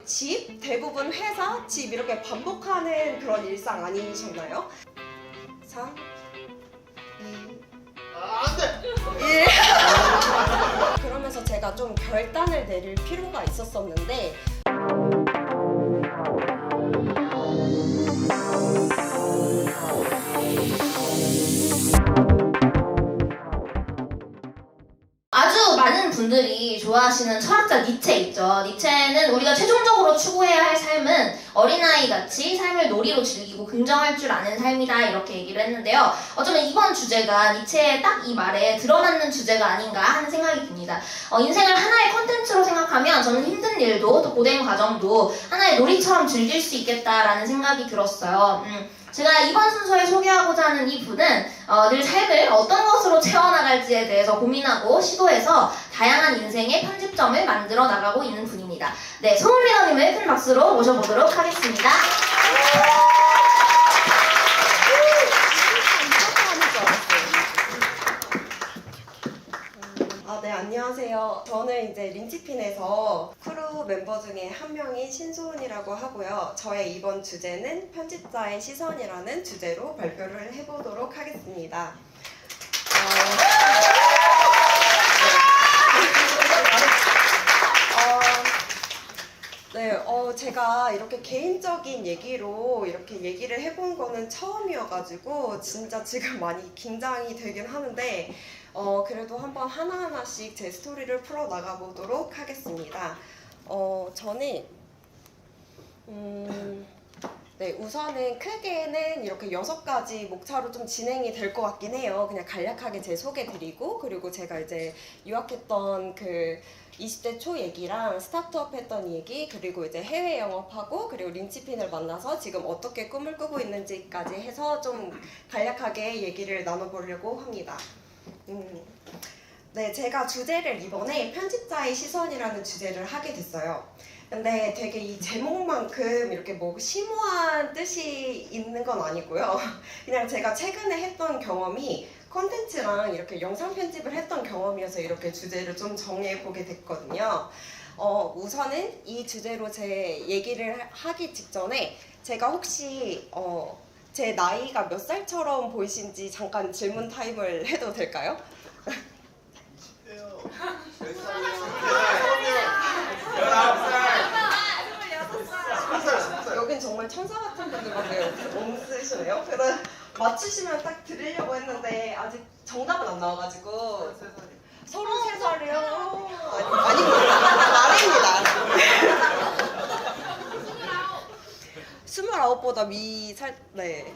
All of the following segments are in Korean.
집, 대부분 회사, 집 이렇게 반복하는 그런 일상 아니셨나요? 3, 2, 안 돼! 1. 그러면서 제가 좀 결단을 내릴 필요가 있었었는데 아주 많은 분들이 좋아하시는 철학자 니체 있죠. 니체는 우리가 최종적으로 추구해야 할 삶은 어린아이같이 삶을 놀이로 즐기고 긍정할 줄 아는 삶이다 이렇게 얘기를 했는데요. 어쩌면 이번 주제가 니체의 딱 이 말에 들어맞는 주제가 아닌가 하는 생각이 듭니다. 인생을 하나의 콘텐츠로 생각하면 저는 힘든 일도 또 고된 과정도 하나의 놀이처럼 즐길 수 있겠다라는 생각이 들었어요. 제가 이번 순서에 소개하고자 하는 이 분은 늘 삶을 어떤 것으로 채워나갈지에 대해서 고민하고 시도해서 다양한 인생의 편집점을 만들어 나가고 있는 분입니다. 네, 소은 리더님을 큰 박수로 모셔보도록 하겠습니다. 네, 안녕하세요. 저는 이제 린치핀에서 크루 멤버 중에 한 명인 신소은이라고 하고요. 저의 이번 주제는 편집자의 시선이라는 주제로 발표를 해보도록 하겠습니다. 제가 이렇게 개인적인 얘기로 이렇게 얘기를 해본 거는 처음이어가지고 진짜 지금 많이 긴장이 되긴 하는데 그래도 한번 하나하나씩 제 스토리를 풀어나가 보도록 하겠습니다. 저는 네, 우선은 크게는 이렇게 6가지 목차로 좀 진행이 될 것 같긴 해요. 그냥 간략하게 제 소개 드리고, 그리고 제가 이제 유학했던 그 20대 초 얘기랑 스타트업 했던 얘기, 그리고 이제 해외 영업하고, 그리고 린치핀을 만나서 지금 어떻게 꿈을 꾸고 있는지까지 해서 좀 간략하게 얘기를 나눠보려고 합니다. 네, 제가 주제를 이번에 편집자의 시선이라는 주제를 하게 됐어요. 근데 되게 이 제목만큼 이렇게 뭐 심오한 뜻이 있는 건 아니고요. 그냥 제가 최근에 했던 경험이 콘텐츠랑 이렇게 영상 편집을 했던 경험이어서 이렇게 주제를 좀 정해보게 됐거든요. 우선은 이 주제로 제 얘기를 하기 직전에 제가 혹시 제 나이가 몇 살처럼 보이신지 잠깐 질문 타임을 해도 될까요? 몇 살이요? 19살! 여긴 정말 천사 같은 분들밖에 없으시네요. 그래서 맞추시면 딱 드리려고 했는데 아직 정답은 안 나와가지고 33살이요? 아닙니다. 아닙니다. 29보다 네.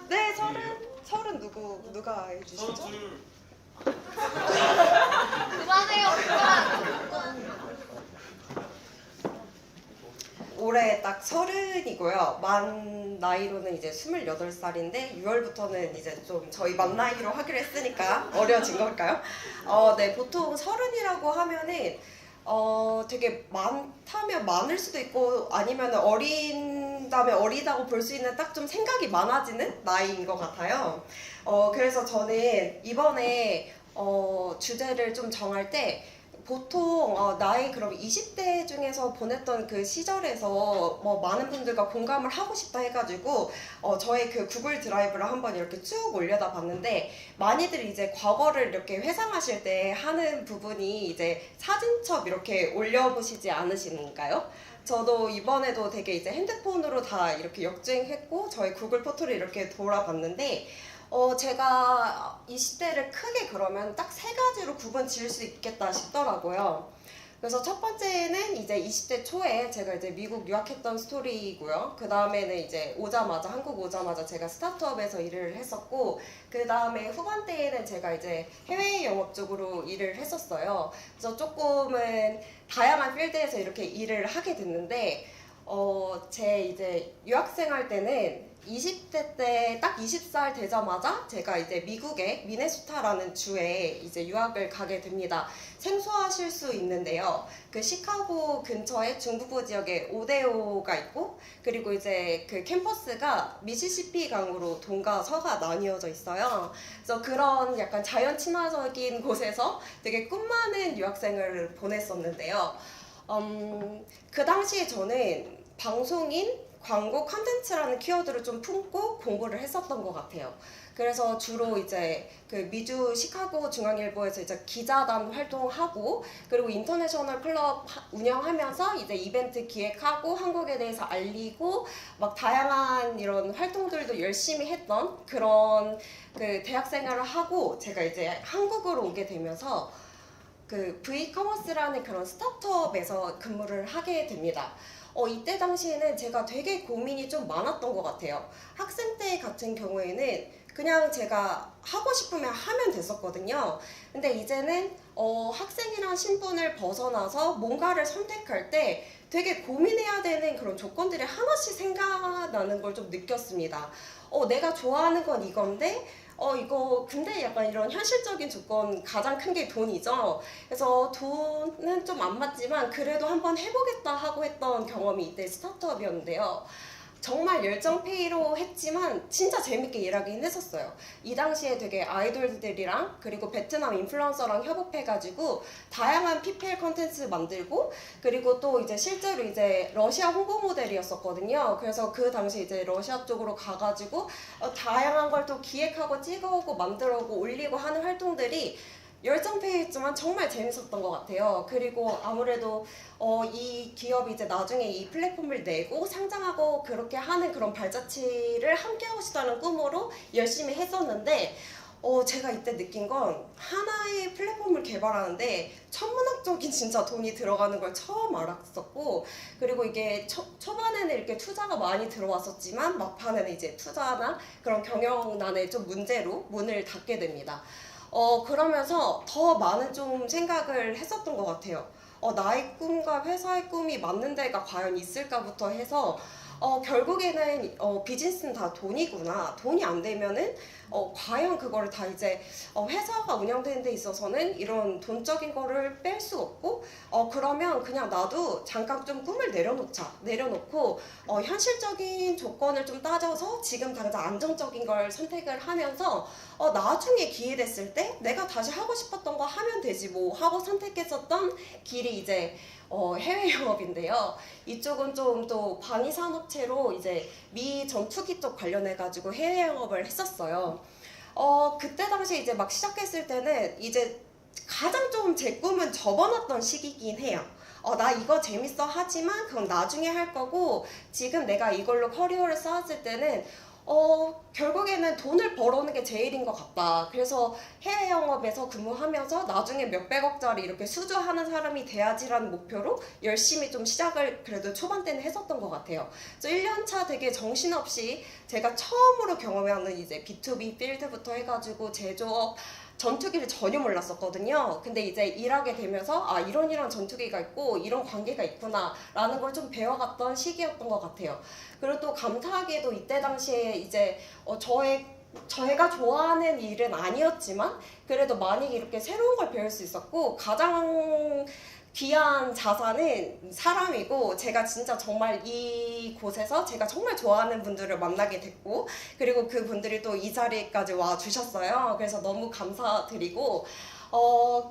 네, 30 누가 해주시죠? 그만해요, 그만! 올해 딱 30이고요. 만 나이로는 이제 28살인데 6월부터는 이제 좀 저희 만 나이로 하기로 했으니까 어려진 걸까요? 네, 보통 30이라고 하면은 되게 많다면 많을 수도 있고 아니면 어린다면 어리다고 볼 수 있는 딱 좀 생각이 많아지는 나이인 것 같아요. 그래서 저는 이번에 주제를 좀 정할 때 보통 나의 그럼 20대 중에서 보냈던 그 시절에서 뭐 많은 분들과 공감을 하고 싶다 해가지고 저의 그 구글 드라이브를 한번 이렇게 쭉 올려다 봤는데 많이들 이제 과거를 이렇게 회상하실 때 하는 부분이 이제 사진첩 이렇게 올려보시지 않으신가요? 저도 이번에도 되게 이제 핸드폰으로 다 이렇게 역주행했고 저희 구글 포토를 이렇게 돌아봤는데 제가 20대를 크게 그러면 딱 3가지로 구분 지을 수 있겠다 싶더라고요. 그래서 첫 번째는 이제 20대 초에 제가 이제 미국 유학했던 스토리이고요. 그 다음에는 이제 한국 오자마자 제가 스타트업에서 일을 했었고, 그 다음에 후반대에는 제가 이제 해외 영업 쪽으로 일을 했었어요. 그래서 조금은 다양한 필드에서 이렇게 일을 하게 됐는데, 제 이제 유학생활 때는 20대 때 딱 20살 되자마자 제가 이제 미국의 미네소타라는 주에 이제 유학을 가게 됩니다. 생소하실 수 있는데요. 그 시카고 근처에 중부부 지역에 오데오가 있고, 그리고 이제 그 캠퍼스가 미시시피 강으로 동과 서가 나뉘어져 있어요. 그래서 그런 약간 자연 친화적인 곳에서 되게 꿈 많은 유학생을 보냈었는데요. 그 당시에 저는 방송인, 광고, 컨텐츠라는 키워드를 좀 품고 공부를 했었던 것 같아요. 그래서 주로 이제 그 미주 시카고 중앙일보에서 이제 기자단 활동하고 그리고 인터내셔널 클럽 운영하면서 이제 이벤트 기획하고 한국에 대해서 알리고 막 다양한 이런 활동들도 열심히 했던 그런 그 대학 생활을 하고 제가 이제 한국으로 오게 되면서 그 V커머스라는 그런 스타트업에서 근무를 하게 됩니다. 이때 당시에는 제가 되게 고민이 좀 많았던 것 같아요. 학생 때 같은 경우에는 그냥 제가 하고 싶으면 하면 됐었거든요. 근데 이제는 학생이란 신분을 벗어나서 뭔가를 선택할 때 되게 고민해야 되는 그런 조건들이 하나씩 생각나는 걸 좀 느꼈습니다. 내가 좋아하는 건 이건데 이거 근데 약간 이런 현실적인 조건 가장 큰 게 돈이죠. 그래서 돈은 좀 안 맞지만 그래도 한번 해보겠다 하고 했던 경험이 이때 스타트업이었는데요. 정말 열정페이로 했지만 진짜 재밌게 일하긴 했었어요. 이 당시에 되게 아이돌들이랑 그리고 베트남 인플루언서랑 협업해가지고 다양한 PPL 컨텐츠 만들고 그리고 또 이제 실제로 이제 러시아 홍보 모델이었었거든요. 그래서 그 당시 이제 러시아 쪽으로 가가지고 다양한 걸 또 기획하고 찍어오고 만들어오고 올리고 하는 활동들이 열정페이였지만 정말 재밌었던 것 같아요. 그리고 아무래도 이 기업이 이제 나중에 이 플랫폼을 내고 상장하고 그렇게 하는 그런 발자취를 함께 하고 싶다는 꿈으로 열심히 했었는데 제가 이때 느낀 건 하나의 플랫폼을 개발하는데 천문학적인 진짜 돈이 들어가는 걸 처음 알았었고 그리고 이게 초반에는 이렇게 투자가 많이 들어왔었지만 막판에는 이제 투자나 그런 경영난의 좀 문제로 문을 닫게 됩니다. 그러면서 더 많은 좀 생각을 했었던 것 같아요. 나의 꿈과 회사의 꿈이 맞는 데가 과연 있을까부터 해서 결국에는 비즈니스는 다 돈이구나. 돈이 안 되면은 과연 그거를 다 이제 회사가 운영되는 데 있어서는 이런 돈적인 거를 뺄 수 없고 그러면 그냥 나도 잠깐 좀 꿈을 내려놓고 현실적인 조건을 좀 따져서 지금 당장 안정적인 걸 선택을 하면서 나중에 기회 됐을 때 내가 다시 하고 싶었던 거 하면 되지 뭐 하고 선택했었던 길이 이제 해외 영업인데요. 이쪽은 좀 또 방위산업체로 이제 미 전투기 쪽 관련해가지고 해외 영업을 했었어요. 그때 당시 이제 막 시작했을 때는 이제 가장 좀 제 꿈은 접어놨던 시기긴 해요. 나 이거 재밌어 하지만 그건 나중에 할 거고 지금 내가 이걸로 커리어를 쌓았을 때는 결국에는 돈을 벌어오는 게 제일인 것 같다. 그래서 해외 영업에서 근무하면서 나중에 몇백억짜리 이렇게 수주하는 사람이 돼야지라는 목표로 열심히 좀 시작을 그래도 초반 때는 했었던 것 같아요. 그래서 1년차 되게 정신없이 제가 처음으로 경험하는 이제 B2B 필드부터 해가지고 제조업, 전투기를 전혀 몰랐었거든요. 근데 이제 일하게 되면서 이런 전투기가 있고 이런 관계가 있구나 라는 걸 좀 배워갔던 시기였던 것 같아요. 그리고 또 감사하게도 이때 당시에 이제 저희가 좋아하는 일은 아니었지만 그래도 많이 이렇게 새로운 걸 배울 수 있었고 가장 귀한 자산은 사람이고 제가 진짜 정말 이곳에서 제가 정말 좋아하는 분들을 만나게 됐고 그리고 그 분들이 또 이 자리까지 와 주셨어요. 그래서 너무 감사드리고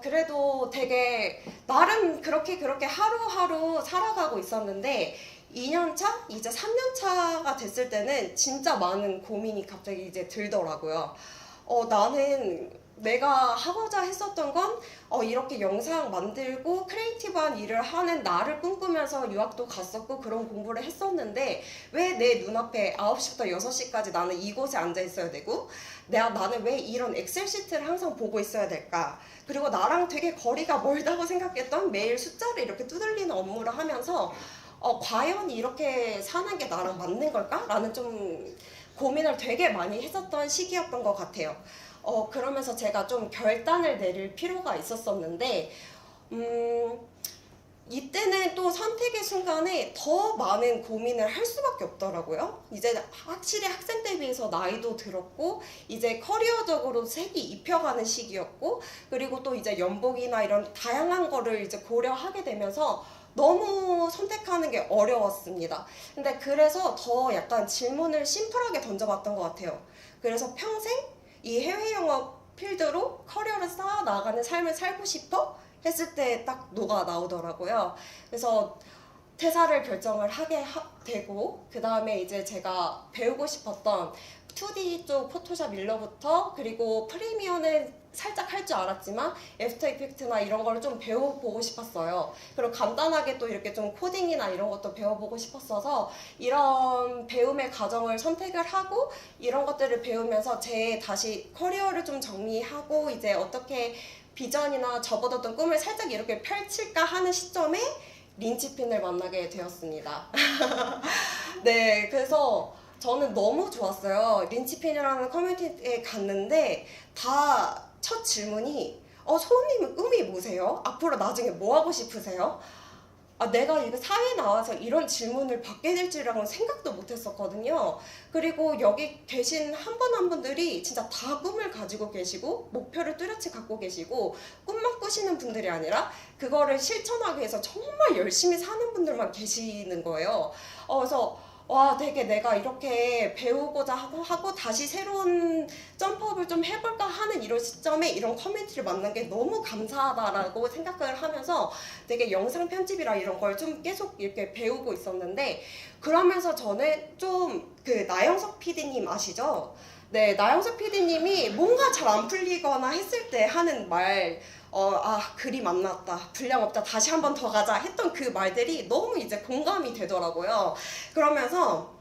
그래도 되게 나름 그렇게 하루하루 살아가고 있었는데 2년차? 이제 3년차가 됐을 때는 진짜 많은 고민이 갑자기 이제 들더라고요. 나는 내가 하고자 했었던 건 이렇게 영상 만들고 크리에이티브한 일을 하는 나를 꿈꾸면서 유학도 갔었고 그런 공부를 했었는데 왜 내 눈앞에 9시부터 6시까지 나는 이곳에 앉아 있어야 되고 나는 왜 이런 엑셀 시트를 항상 보고 있어야 될까? 그리고 나랑 되게 거리가 멀다고 생각했던 매일 숫자를 이렇게 두들리는 업무를 하면서 과연 이렇게 사는 게 나랑 맞는 걸까? 라는 좀 고민을 되게 많이 했었던 시기였던 것 같아요. 그러면서 제가 좀 결단을 내릴 필요가 있었었는데 이때는 또 선택의 순간에 더 많은 고민을 할 수밖에 없더라고요. 이제 확실히 학생 때 비해서 나이도 들었고 이제 커리어적으로 색이 입혀가는 시기였고 그리고 또 이제 연봉이나 이런 다양한 거를 이제 고려하게 되면서 너무 선택하는 게 어려웠습니다. 근데 그래서 더 약간 질문을 심플하게 던져봤던 것 같아요. 그래서 평생 이 해외 영업 필드로 커리어를 쌓아 나가는 삶을 살고 싶어? 했을 때 딱 녹아 나오더라고요. 그래서 퇴사를 결정을 하게 되고 그 다음에 이제 제가 배우고 싶었던 2D 쪽 포토샵 일러부터 그리고 프리미어는 살짝 할 줄 알았지만 애프터 이펙트나 이런 거를 좀 배워보고 싶었어요. 그리고 간단하게 또 이렇게 좀 코딩이나 이런 것도 배워보고 싶었어서 이런 배움의 과정을 선택을 하고 이런 것들을 배우면서 제 다시 커리어를 좀 정리하고 이제 어떻게 비전이나 접어뒀던 꿈을 살짝 이렇게 펼칠까 하는 시점에 린치핀을 만나게 되었습니다. 네, 그래서 저는 너무 좋았어요. 린치핀이라는 커뮤니티에 갔는데 다 첫 질문이 소은님은 꿈이 뭐세요? 앞으로 나중에 뭐 하고 싶으세요? 내가 이거 사회에 나와서 이런 질문을 받게 될 줄이라고는 생각도 못 했었거든요. 그리고 여기 계신 한 분 한 분들이 진짜 다 꿈을 가지고 계시고 목표를 뚜렷이 갖고 계시고 꿈만 꾸시는 분들이 아니라 그거를 실천하기 위해서 정말 열심히 사는 분들만 계시는 거예요. 그래서 와, 되게 내가 이렇게 배우고자 하고 다시 새로운 점프업을 좀 해볼까 하는 이런 시점에 이런 커뮤니티를 만난 게 너무 감사하다라고 생각을 하면서 되게 영상 편집이라 이런 걸 좀 계속 이렇게 배우고 있었는데 그러면서 저는 좀 그 나영석 PD님 아시죠? 네, 나영석 PD님이 뭔가 잘 안 풀리거나 했을 때 하는 말 글이 만났다, 분량 없다, 다시 한 번 더 가자 했던 그 말들이 너무 이제 공감이 되더라고요. 그러면서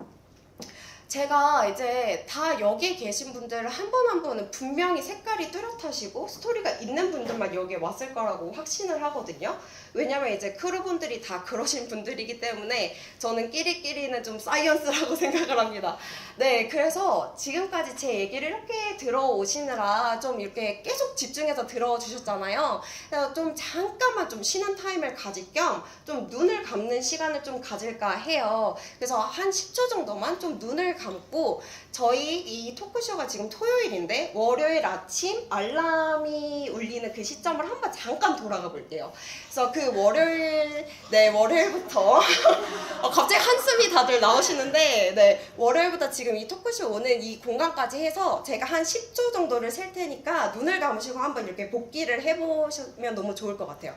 제가 이제 다 여기에 계신 분들 한 분 한 분은 분명히 색깔이 뚜렷하시고 스토리가 있는 분들만 여기에 왔을 거라고 확신을 하거든요. 왜냐면 이제 크루분들이 다 그러신 분들이기 때문에 저는 끼리끼리는 좀 사이언스라고 생각을 합니다. 네, 그래서 지금까지 제 얘기를 이렇게 들어오시느라 좀 이렇게 계속 집중해서 들어주셨잖아요. 그래서 좀 잠깐만 좀 쉬는 타임을 가질 겸 좀 눈을 감는 시간을 좀 가질까 해요. 그래서 한 10초 정도만 좀 눈을 감고 저희 이 토크쇼가 지금 토요일인데 월요일 아침 알람이 울리는 그 시점을 한번 잠깐 돌아가 볼게요. 그래서 그 월요일부터 갑자기 한숨이 다들 나오시는데 네, 월요일부터 지금 이 토크쇼 오는 이 공간까지 해서 제가 한 10초 정도를 셀 테니까 눈을 감으시고 한번 이렇게 복기를 해보시면 너무 좋을 것 같아요.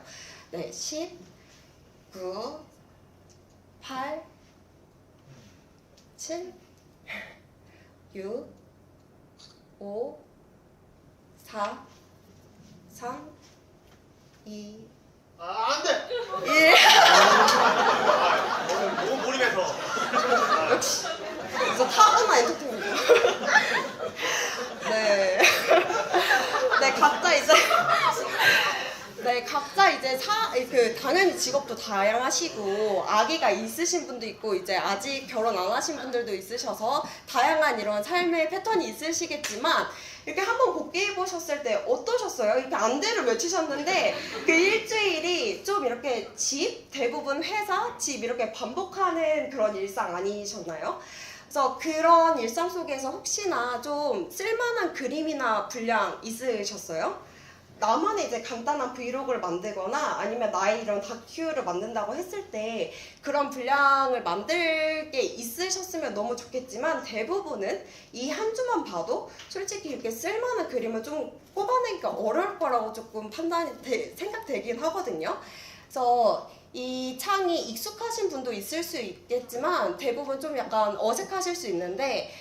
네, 10, 9, 8, 7, 6, 5, 4, 3, 2, 안 돼! 1. 너무 몰입해서. 역시 그래서 타고난 엔터테인먼트. 네. 네, 각자 이제 당연히 직업도 다양하시고 아기가 있으신 분도 있고 이제 아직 결혼 안 하신 분들도 있으셔서 다양한 이런 삶의 패턴이 있으시겠지만 이렇게 한번 복귀해 보셨을 때 어떠셨어요? 이렇게 안대를 외치셨는데 그 일주일이 좀 이렇게 대부분 회사, 집 이렇게 반복하는 그런 일상 아니셨나요? 그래서 그런 일상 속에서 혹시나 좀 쓸만한 그림이나 분량 있으셨어요? 나만의 이제 간단한 브이로그를 만들거나 아니면 나의 이런 다큐를 만든다고 했을 때 그런 분량을 만들 게 있으셨으면 너무 좋겠지만 대부분은 이 한 주만 봐도 솔직히 이렇게 쓸만한 그림을 좀 꼽아내기가 어려울 거라고 조금 생각되긴 하거든요. 그래서 이 창이 익숙하신 분도 있을 수 있겠지만 대부분 좀 약간 어색하실 수 있는데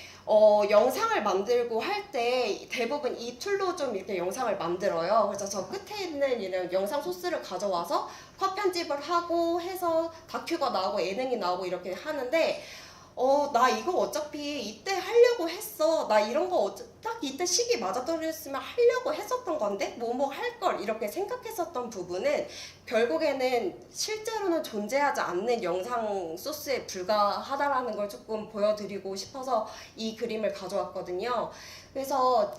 영상을 만들고 할 때 대부분 이 툴로 좀 이렇게 영상을 만들어요. 그래서 저 끝에 있는 이런 영상 소스를 가져와서 컷 편집을 하고 해서 다큐가 나오고 예능이 나오고 이렇게 하는데 나 이거 어차피 이때 하려고 했어. 나 이런 거 딱 이때 시기 맞아떨어졌으면 하려고 했었던 건데 뭐 할 걸 이렇게 생각했었던 부분은 결국에는 실제로는 존재하지 않는 영상 소스에 불과하다라는 걸 조금 보여드리고 싶어서 이 그림을 가져왔거든요. 그래서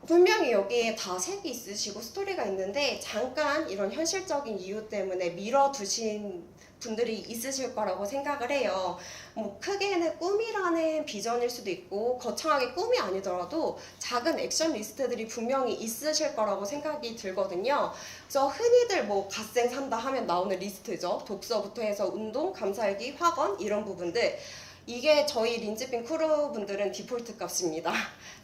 분명히 여기에 다 색이 있으시고 스토리가 있는데 잠깐 이런 현실적인 이유 때문에 미뤄두신 분들이 있으실 거라고 생각을 해요. 뭐 크게는 꿈이라는 비전일 수도 있고 거창하게 꿈이 아니더라도 작은 액션 리스트들이 분명히 있으실 거라고 생각이 들거든요. 그래서 흔히들 뭐 갓생 산다 하면 나오는 리스트죠. 독서부터 해서 운동, 감사일기, 학원 이런 부분들. 이게 저희 린치핀 크루분들은 디폴트 값입니다.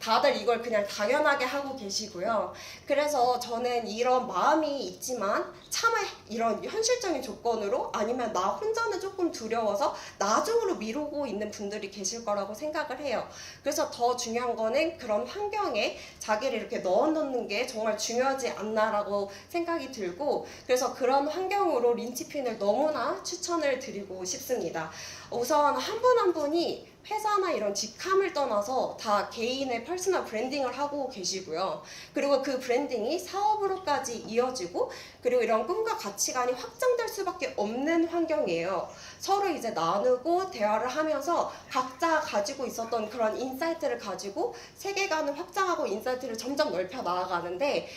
다들 이걸 그냥 당연하게 하고 계시고요. 그래서 저는 이런 마음이 있지만 차마 이런 현실적인 조건으로 아니면 나 혼자는 조금 두려워서 나중으로 미루고 있는 분들이 계실 거라고 생각을 해요. 그래서 더 중요한 거는 그런 환경에 자기를 이렇게 넣어놓는 게 정말 중요하지 않나라고 생각이 들고, 그래서 그런 환경으로 린치핀을 너무나 추천을 드리고 싶습니다. 우선 한 분 한 분이 회사나 이런 직함을 떠나서 다 개인의 퍼스널 브랜딩을 하고 계시고요. 그리고 그 브랜딩이 사업으로까지 이어지고, 그리고 이런 꿈과 가치관이 확장될 수밖에 없는 환경이에요. 서로 이제 나누고 대화를 하면서 각자 가지고 있었던 그런 인사이트를 가지고 세계관을 확장하고 인사이트를 점점 넓혀 나아가는데,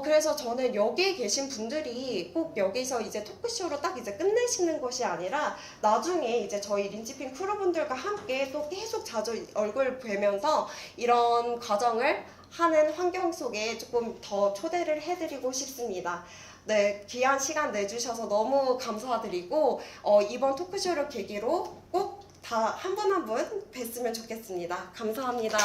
그래서 저는 여기에 계신 분들이 꼭 여기서 이제 토크쇼로 딱 이제 끝내시는 것이 아니라 나중에 이제 저희 린치핀 크루분들과 함께 또 계속 자주 얼굴 뵈면서 이런 과정을 하는 환경 속에 조금 더 초대를 해드리고 싶습니다. 네, 귀한 시간 내주셔서 너무 감사드리고 이번 토크쇼를 계기로 꼭 다 한 분 한 분 뵀으면 좋겠습니다. 감사합니다.